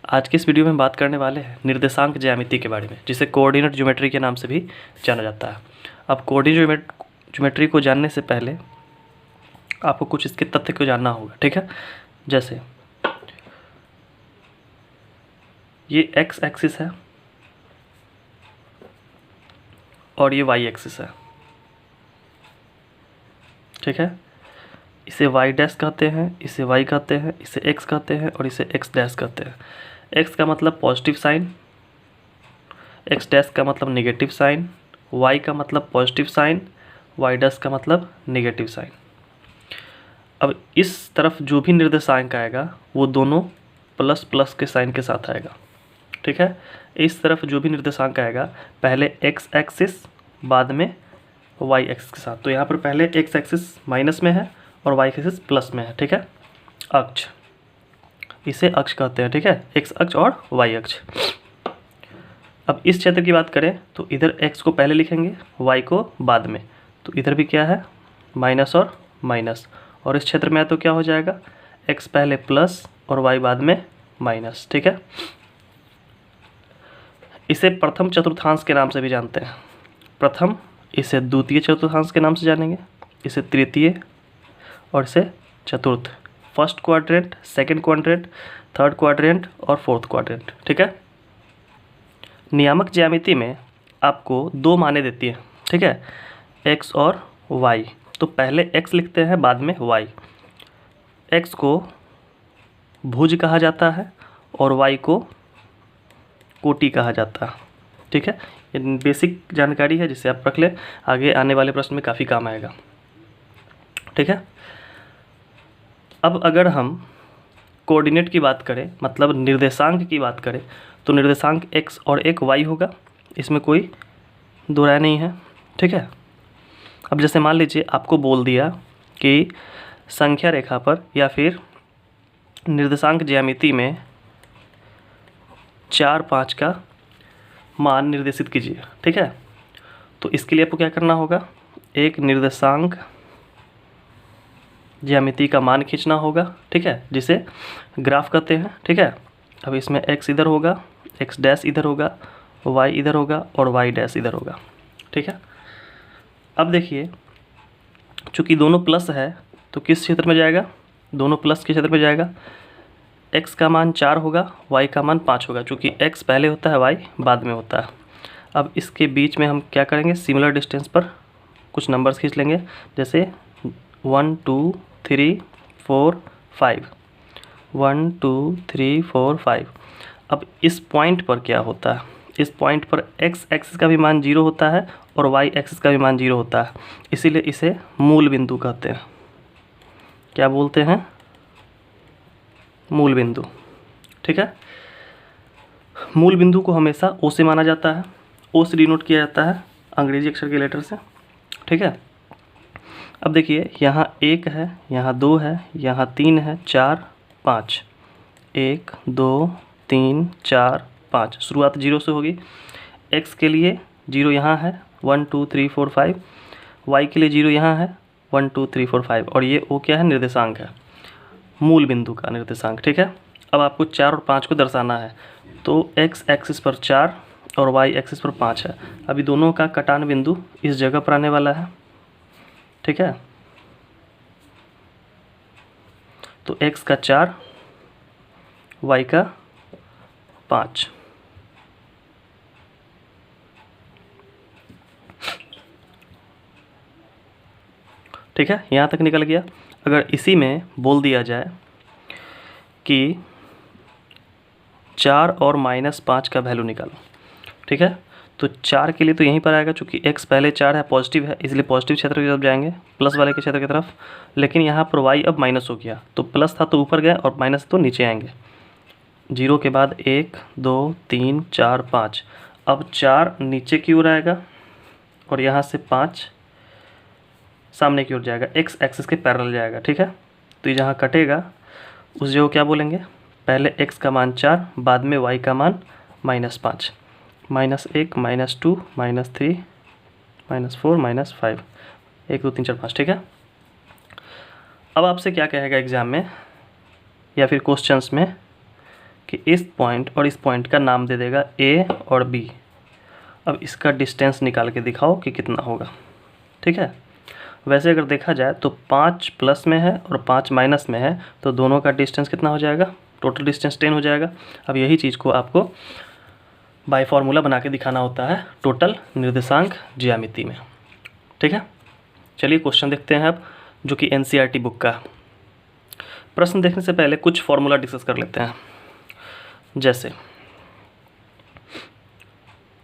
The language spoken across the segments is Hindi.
आज की इस वीडियो में हम बात करने वाले हैं निर्देशांक ज्यामिति के बारे में, जिसे कोऑर्डिनेट ज्योमेट्री के नाम से भी जाना जाता है। अब कोऑर्डिनेट ज्योमेट्री को जानने से पहले आपको कुछ इसके तथ्य को जानना होगा, ठीक है। जैसे ये एक्स एक्सिस है और ये वाई एक्सिस है, ठीक है। इसे वाई डैश कहते हैं, इसे वाई कहते हैं, इसे एक्स कहते हैं और इसे एक्स डैश कहते हैं। एक्स का मतलब पॉजिटिव साइन, एक्स डैश का मतलब नेगेटिव साइन, वाई का मतलब पॉजिटिव साइन, वाई डैश का मतलब नेगेटिव साइन। अब इस तरफ जो भी निर्देशांक आएगा वो दोनों प्लस प्लस के साइन के साथ आएगा, ठीक है। इस तरफ जो भी निर्देशांक आएगा पहले एक्स एक्सिस बाद में वाई एक्सिस के साथ। तो यहाँ पर पहले एक्स एक्सिस माइनस में है और वाई एक्सिस प्लस में है, ठीक है। अक्ष, इसे अक्ष कहते हैं, ठीक है, एक्स अक्ष और वाई अक्ष। अब इस क्षेत्र की बात करें तो इधर एक्स को पहले लिखेंगे, वाई को बाद में। तो इधर भी क्या है, माइनस और माइनस। और इस क्षेत्र में तो क्या हो जाएगा, एक्स पहले प्लस और वाई बाद में माइनस, ठीक है। इसे प्रथम चतुर्थांश के नाम से भी जानते हैं। प्रथम, इसे द्वितीय चतुर्थांश के नाम से जानेंगे, इसे तृतीय और इसे चतुर्थ। First quadrant, second quadrant, third quadrant और फोर्थ क्वाड्रेंट, ठीक है। नियामक ज्यामिति में आपको दो माने देती है, ठीक है, एक्स और वाई। तो पहले एक्स लिखते हैं बाद में वाई। एक्स को भुज कहा जाता है और वाई को कोटि कहा जाता है, ठीक है। ये बेसिक जानकारी है जिसे आप रख लें, आगे आने वाले प्रश्न में काफ़ी काम आएगा, ठीक है। अब अगर हम कोऑर्डिनेट की बात करें, मतलब निर्देशांक की बात करें, तो निर्देशांक x और एक y होगा, इसमें कोई दो राय नहीं है, ठीक है। अब जैसे मान लीजिए आपको बोल दिया कि संख्या रेखा पर या फिर निर्देशांक ज्यामिति में 4, 5 का मान निर्देशित कीजिए, ठीक है। तो इसके लिए आपको क्या करना होगा, एक निर्देशांक ज्यामिति का मान खींचना होगा, ठीक है, जिसे ग्राफ कहते हैं, ठीक है। अब इसमें x इधर होगा, x डैश इधर होगा, y इधर होगा और y डैश इधर होगा, ठीक है। अब देखिए, चूँकि दोनों प्लस है तो किस क्षेत्र में जाएगा, दोनों प्लस के क्षेत्र में जाएगा। x का मान 4 होगा, y का मान 5 होगा, चूँकि x पहले होता है, y बाद में होता है। अब इसके बीच में हम क्या करेंगे, सिमिलर डिस्टेंस पर कुछ नंबर्स खींच लेंगे, जैसे 1 2 3 4 5, 1 2 3 4 5। अब इस पॉइंट पर क्या होता है, इस पॉइंट पर x एक्सिस का भी मान 0 होता है और y एक्सिस का भी मान 0 होता है, इसीलिए इसे मूल बिंदु कहते हैं। क्या बोलते हैं, मूल बिंदु, ठीक है। मूल बिंदु को हमेशा O से माना जाता है, O से डिनोट किया जाता है अंग्रेजी अक्षर के लेटर से, ठीक है। अब देखिए, यहाँ 1 है, यहाँ 2 है, यहाँ 3 है, 4 5, 1 2 3 4 5। शुरुआत 0 से होगी। x के लिए 0 यहाँ है, 1 2 3 4 5। y के लिए 0 यहाँ है, 1 2 3 4 5। और ये O क्या है, निर्देशांक है, मूल बिंदु का निर्देशांक, ठीक है। अब आपको 4 और 5 को दर्शाना है, तो x एक्सिस पर 4 और y एक्सिस पर 5 है। अभी दोनों का कटान बिंदु इस जगह पर आने वाला है, ठीक है। तो x का 4, y का 5, ठीक है, यहाँ तक निकल गया। अगर इसी में बोल दिया जाए कि 4 और -5 का वैल्यू निकालो, ठीक है, तो 4 के लिए तो यहीं पर आएगा, चूँकि x पहले 4 है, पॉजिटिव है, इसलिए पॉजिटिव क्षेत्र की तरफ जाएंगे, प्लस वाले के क्षेत्र की तरफ। लेकिन यहाँ पर y अब माइनस हो गया, तो प्लस था तो ऊपर गए और माइनस तो नीचे आएंगे। 0 के बाद 1 2 3 4 5। अब 4 नीचे की ओर आएगा और यहाँ से 5 सामने की ओर जाएगा, x एक्सिस के पैरेलल जाएगा, ठीक है। तो ये जहाँ कटेगा उस जगह क्या बोलेंगे, पहले x का मान 4, बाद में y का मान -5, -1 -2 -3 -4 -5, 1 2 3 4 5, ठीक है। अब आपसे क्या कहेगा एग्जाम में या फिर क्वेश्चंस में कि इस पॉइंट और इस पॉइंट का नाम दे देगा ए और बी। अब इसका डिस्टेंस निकाल के दिखाओ कि कितना होगा। ठीक है, वैसे अगर देखा जाए तो 5 प्लस में है और 5 माइनस में है, तो दोनों का डिस्टेंस कितना हो जाएगा, टोटल डिस्टेंस 10 हो जाएगा। अब यही चीज़ को आपको बाय फार्मूला बना के दिखाना होता है टोटल निर्देशांक ज्यामिति में। ठीक है, चलिए क्वेश्चन देखते हैं अब, जो कि एनसीईआरटी बुक का। प्रश्न देखने से पहले कुछ फार्मूला डिस्कस कर लेते हैं। जैसे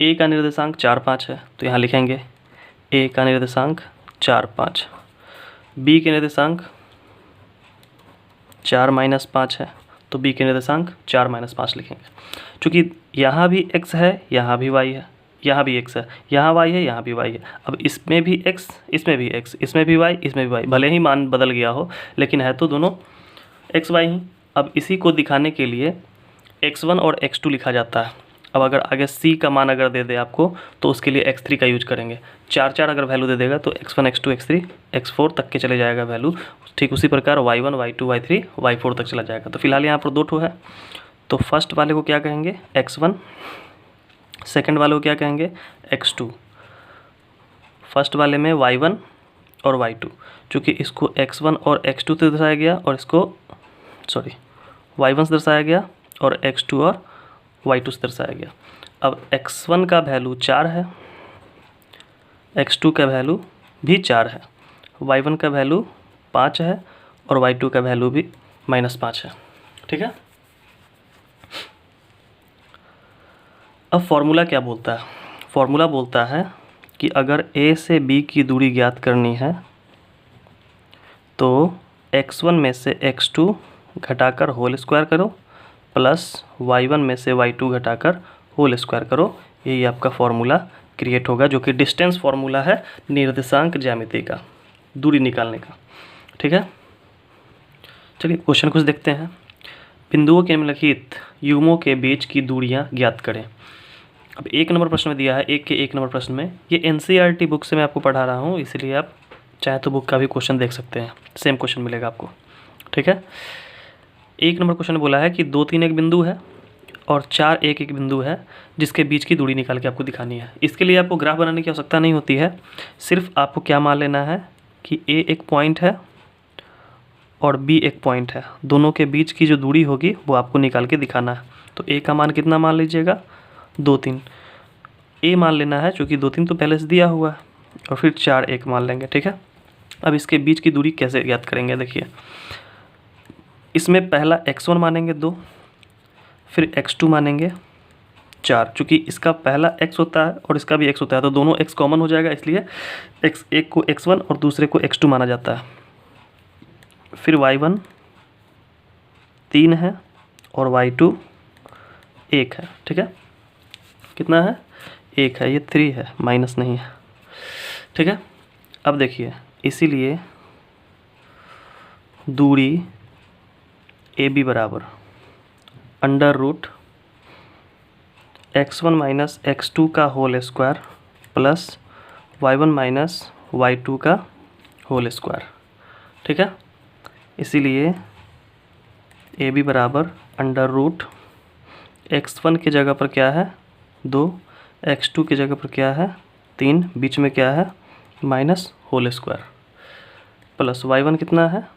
ए का निर्देशांक 4, 5 है, तो यहाँ लिखेंगे ए का निर्देशांक 4, 5। बी के निर्देशांक 4 माइनस 5 है, तो बी के निर्देशांक 4 माइनस 5 लिखेंगे। चूँकि यहाँ भी x है, यहाँ भी y है, यहाँ भी x है, यहाँ y है, यहाँ भी y है। अब इसमें भी x, इसमें भी x, इसमें भी y, इसमें भी y, भले ही मान बदल गया हो लेकिन है तो दोनों x y ही। अब इसी को दिखाने के लिए x1 और x2 लिखा जाता है। अब अगर आगे c का मान अगर दे दे आपको तो उसके लिए x3 का यूज करेंगे। 4 4 अगर वैल्यू दे देगा तो x1 x2 x3 x4 तक के चले जाएगा वैल्यू। ठीक उसी प्रकार y1 y2 y3 y4 तक चला जाएगा। तो फिलहाल यहाँ पर 2 ठो है, तो फर्स्ट वाले को क्या कहेंगे x1, सेकंड वाले को क्या कहेंगे x2। फर्स्ट वाले में y1 और y2, चूँकि इसको x1 और x2 से दर्शाया गया और इसको y1 से दर्शाया गया और x2 और y2 से दर्शाया गया। अब x1 का वैल्यू 4 है, x2 का वैल्यू भी 4 है, y1 का वैल्यू 5 है और y2 का वैल्यू भी -5 है। ठीक है, अब फॉर्मूला क्या बोलता है? फॉर्मूला बोलता है कि अगर a से b की दूरी ज्ञात करनी है तो x1 में से x2 घटाकर होल स्क्वायर करो प्लस y1 में से y2 घटाकर होल स्क्वायर करो। यही आपका फॉर्मूला क्रिएट होगा, जो कि डिस्टेंस फार्मूला है निर्देशांक ज्यामिति का, दूरी निकालने का। ठीक है, चलिए क्वेश्चन कुछ देखते हैं। बिंदुओं के निम्नलिखित युग्मों के बीच की दूरियां ज्ञात करें। अब 1 नंबर प्रश्न में दिया है, 1 नंबर प्रश्न में, ये एनसीईआरटी बुक से मैं आपको पढ़ा रहा हूँ, इसलिए आप चाहे तो बुक का भी क्वेश्चन देख सकते हैं, सेम क्वेश्चन मिलेगा आपको। ठीक है, 1 नंबर क्वेश्चन बोला है कि 2 3 एक बिंदु है और 4 1 एक बिंदु है, जिसके बीच की दूरी निकाल के आपको दिखानी है। इसके लिए आपको ग्राफ बनाने की आवश्यकता नहीं होती है, सिर्फ आपको क्या मान लेना है कि ए एक पॉइंट है और बी एक पॉइंट है, दोनों के बीच की जो दूरी होगी वो आपको निकाल के दिखाना है। तो ए का मान कितना मान लीजिएगा, 2 3 ए मान लेना है, चूँकि 2 3 तो पहले से दिया हुआ है, और फिर 4 1 मान लेंगे। ठीक है, अब इसके बीच की दूरी कैसे ज्ञात करेंगे, देखिए इसमें पहला x1 मानेंगे 2, फिर x2 मानेंगे 4। चूँकि इसका पहला x होता है और इसका भी x होता है, तो दोनों x कॉमन हो जाएगा, इसलिए एक को x1 और दूसरे को x2 माना जाता है। फिर y1 3 है और y2 1 है। ठीक है, कितना है, 1 है, ये 3 है, माइनस नहीं है। ठीक है, अब देखिए इसीलिए दूरी ए बी बराबर √x1 माइनस x2 का whole square plus y1 minus y2 का होल स्क्वायर। ठीक है, इसीलिए ए बी बराबर √x1 की जगह पर क्या है 2, x2 की जगह पर क्या है 3, बीच में क्या है minus whole square, plus y1 कितना है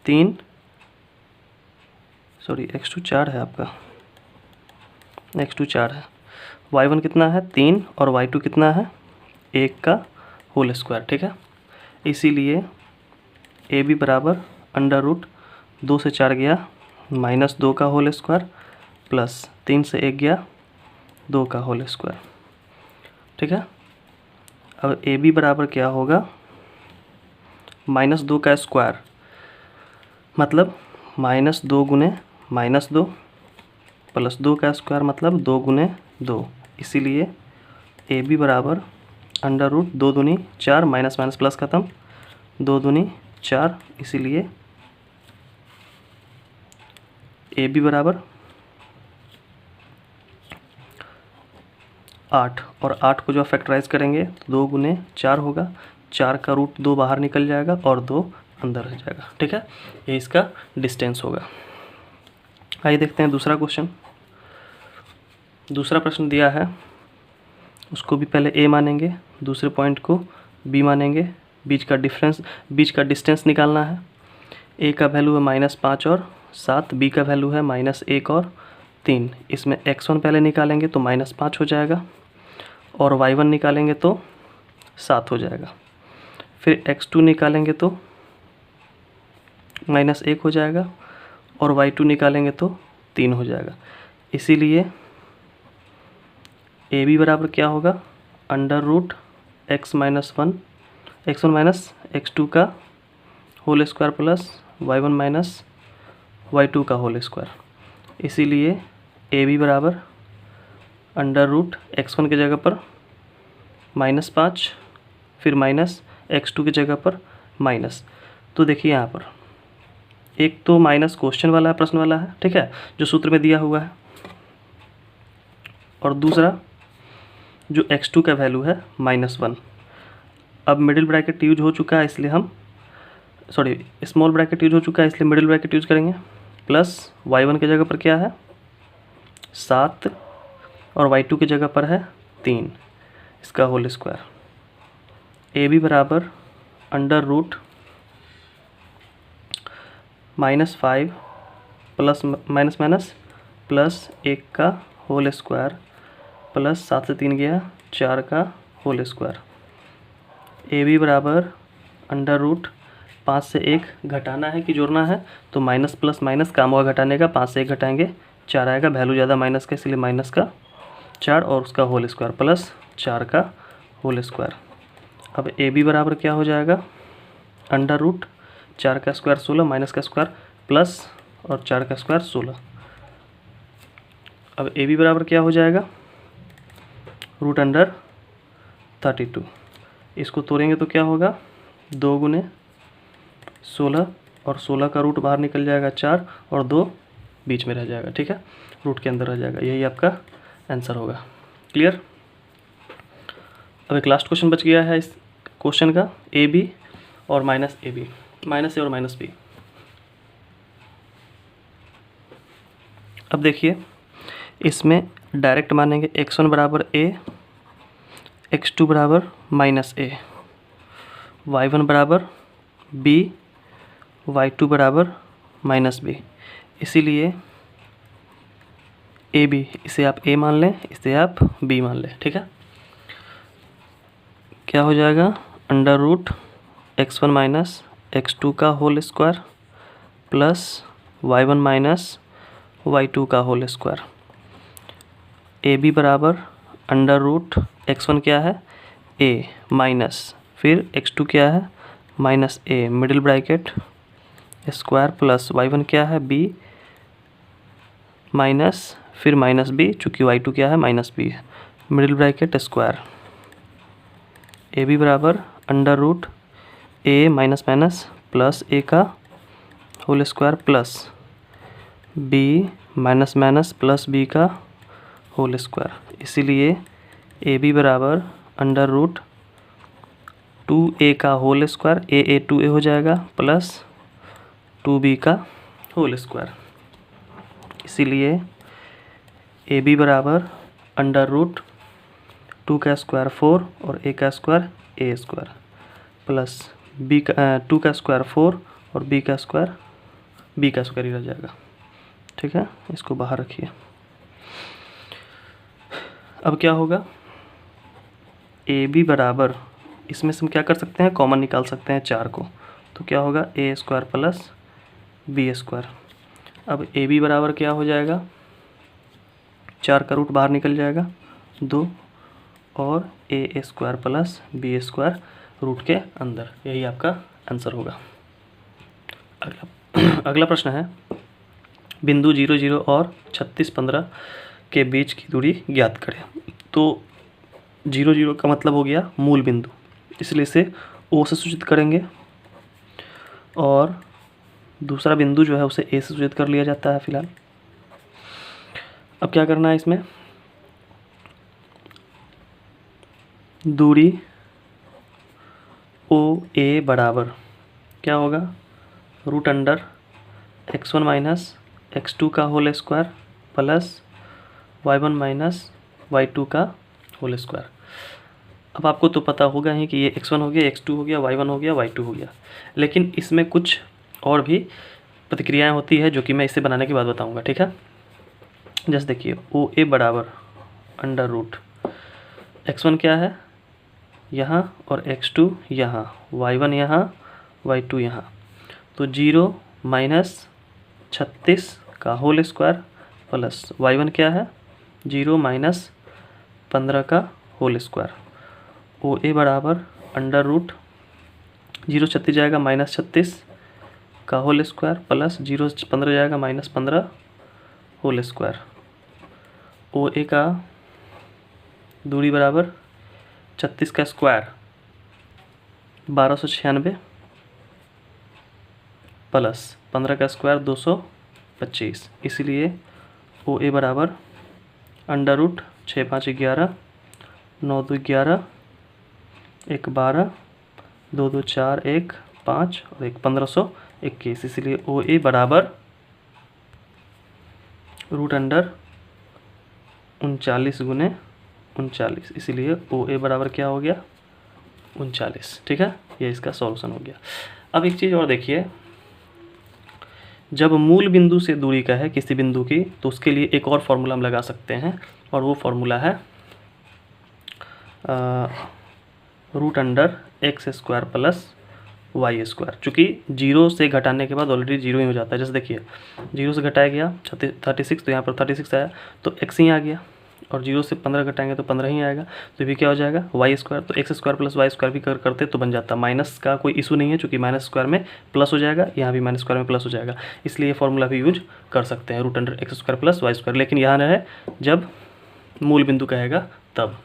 3, x2 4 है आपका, x2 4 है, y1 कितना है 3 और y2 कितना है 1 का होल स्क्वायर। ठीक है, इसीलिए ए बी बराबर √2 से 4 गया -2 का होल स्क्वायर प्लस 3 से 1 गया 2 का होल स्क्वायर। ठीक है, अब ए बी बराबर क्या होगा -2 का स्क्वायर, मतलब -2 गुने -2 प्लस 2 का स्क्वायर मतलब 2 गुने 2, इसीलिए ए बी बराबर √2 दूनी 4, माइनस माइनस प्लस खत्म, 2 दूनी 4, इसीलिए ए बी बराबर 8, और 8 को जो फैक्टराइज करेंगे तो 2 गुने 4 होगा, 4 का √2 बाहर निकल जाएगा और 2 अंदर रह जाएगा। ठीक है, ये इसका डिस्टेंस होगा। आइए देखते हैं दूसरा क्वेश्चन। दूसरा प्रश्न दिया है, उसको भी पहले ए मानेंगे, दूसरे पॉइंट को बी मानेंगे, बीच का डिस्टेंस निकालना है। ए का वैल्यू है -5 और 7, बी का वैल्यू है -1 और 3। इसमें x1 पहले निकालेंगे तो -5 हो जाएगा और y1 निकालेंगे तो 7 हो जाएगा। फिर x2 निकालेंगे तो -1 हो जाएगा और y2 निकालेंगे तो 3 हो जाएगा। इसीलिए ए बी बराबर क्या होगा, √x-1 x1 माइनस x2 का whole square plus y1 minus y2 का होल स्क्वायर। इसीलिए ए बी बराबर √x1 की जगह पर -5, फिर -x2 की जगह पर माइनस। तो देखिए यहाँ पर एक तो माइनस क्वेश्चन वाला है, प्रश्न वाला है, ठीक है, जो सूत्र में दिया हुआ है, और दूसरा जो x2 का वैल्यू है -1। अब मिडिल ब्रैकेट यूज हो चुका है, इसलिए हम स्मॉल ब्रैकेट यूज हो चुका है, इसलिए मिडिल ब्रैकेट यूज करेंगे। प्लस y1 की जगह पर क्या है 7 और y2 की जगह पर है 3, इसका होल स्क्वायर। ए बी बराबर √-5 प्लस माइनस प्लस 1 का होल स्क्वायर प्लस 7 से 3 गया 4 का होल स्क्वायर। ए बी बराबर √5 से 1 घटाना है कि जोड़ना है, तो माइनस प्लस माइनस काम होगा घटाने का, 5 से 1 घटाएंगे 4 आएगा, वैल्यू ज़्यादा माइनस का इसलिए माइनस का 4 और उसका होल स्क्वायर प्लस 4 का होल स्क्वायर। अब ए बी बराबर क्या हो जाएगा, √4 का स्क्वायर 16 माइनस का स्क्वायर प्लस और 4 का स्क्वायर 16। अब ए बी बराबर क्या हो जाएगा √32। इसको तोड़ेंगे तो क्या होगा 2 गुने 16 और 16 का रूट बाहर निकल जाएगा 4 और 2 बीच में रह जाएगा, ठीक है, रूट के अंदर रह जाएगा। यही आपका आंसर होगा। क्लियर। अब एक लास्ट क्वेश्चन बच गया है इस क्वेश्चन का, ए बी और माइनस ए बी, माइनस ए और माइनस बी। अब देखिए इसमें डायरेक्ट मानेंगे x1 बराबर a, x2 बराबर -a, y1 बराबर b, y2 बराबर -b। इसीलिए ए बी, इसे आप a मान लें, इसे आप b मान लें, ठीक है। क्या हो जाएगा √x1 माइनस x2 का whole square plus y1 minus y2 का होल स्क्वायर। ए बी बराबर √x1 क्या है a माइनस, फिर x2 क्या है -a, middle bracket square plus y1 क्या है b माइनस, फिर -b, चूँकि y2 क्या है -b है, middle bracket square. A B बराबर √a minus minus plus a का whole square plus b minus minus plus b का होल स्क्वायर। इसीलिए ए बी बराबर √2a का होल स्क्वायर, a 2a हो जाएगा, प्लस 2b का होल स्क्वायर। इसीलिए ए बी बराबर √2 का स्क्वायर 4 और a का square a square plus b का 2 का स्क्वायर 4 और b का स्क्वायर ही रह जाएगा, ठीक है। इसको बाहर रखिए। अब क्या होगा, ए बी बराबर, इसमें से हम क्या कर सकते हैं, कॉमन निकाल सकते हैं 4 को, तो क्या होगा a square plus b square. अब ए बी बराबर क्या हो जाएगा, 4 का रूट बाहर निकल जाएगा 2 और a square plus b square root के अंदर। यही आपका आंसर होगा। अगला प्रश्न है, बिंदु 0 0 और 36 15 के बीच की दूरी ज्ञात करें। तो 0 0 का मतलब हो गया मूल बिंदु, इसलिए इसे O से सूचित करेंगे, और दूसरा बिंदु जो है उसे A से सूचित कर लिया जाता है फिलहाल। अब क्या करना है, इसमें दूरी OA बराबर क्या होगा, √x1 माइनस x2 का whole square plus y1 minus y2 का होल स्क्वायर। अब आपको तो पता होगा ही कि ये x1 हो गया, x2 हो गया, y1 हो गया, y2 हो गया, लेकिन इसमें कुछ और भी प्रतिक्रियाएं होती है जो कि मैं इसे बनाने के बाद बताऊंगा, ठीक है। जैसे देखिए OA बराबर अंडर रूट x1 क्या है यहाँ और x2 यहाँ, y1 यहाँ, y2 यहाँ, तो 0 माइनस 36 का होल स्क्वायर प्लस y1 क्या है 0 माइनस 15 का होल स्क्वायर। OA बराबर अंडर रूट 0 36 जाएगा माइनस 36 का होल स्क्वायर प्लस 0 15 जाएगा माइनस 15 होल स्क्वायर। OA का दूरी बराबर 36 का स्क्वायर 1296 प्लस 15 का स्क्वायर 225, इसलिए OA बराबर अंडर रूट 6 5 11 9 2 11 1 12 2 2 4 1 5 और 1 1521, इसलिए OA बराबर रूट अंडर 39 गुने 39, इसीलिए OA बराबर क्या हो गया 39, ठीक है। ये इसका सॉल्यूशन हो गया। अब एक चीज़ और देखिए, जब मूल बिंदु से दूरी का है किसी बिंदु की, तो उसके लिए एक और फॉर्मूला हम लगा सकते हैं, और वो फॉर्मूला है root under X square plus Y square. चूँकि 0 से घटाने के बाद ऑलरेडी 0 ही हो जाता है। जैसे देखिए 0 से घटाया गया 36, तो यहाँ पर 36 आया तो x ही आ गया, और 0 से 15 घटाएंगे तो 15 ही आएगा, तो भी क्या हो जाएगा वाई स्क्वायर। तो X square plus Y square भी करते तो बन जाता। माइनस का कोई इशू नहीं है, चूँकि माइनस स्क्वायर में प्लस हो जाएगा, यहाँ भी माइनस स्क्वायर में प्लस हो जाएगा, इसलिए ये फॉर्मूला भी यूज कर सकते हैं root under X square plus Y square. लेकिन यहाँ है जब मूल बिंदु कहेगा तब।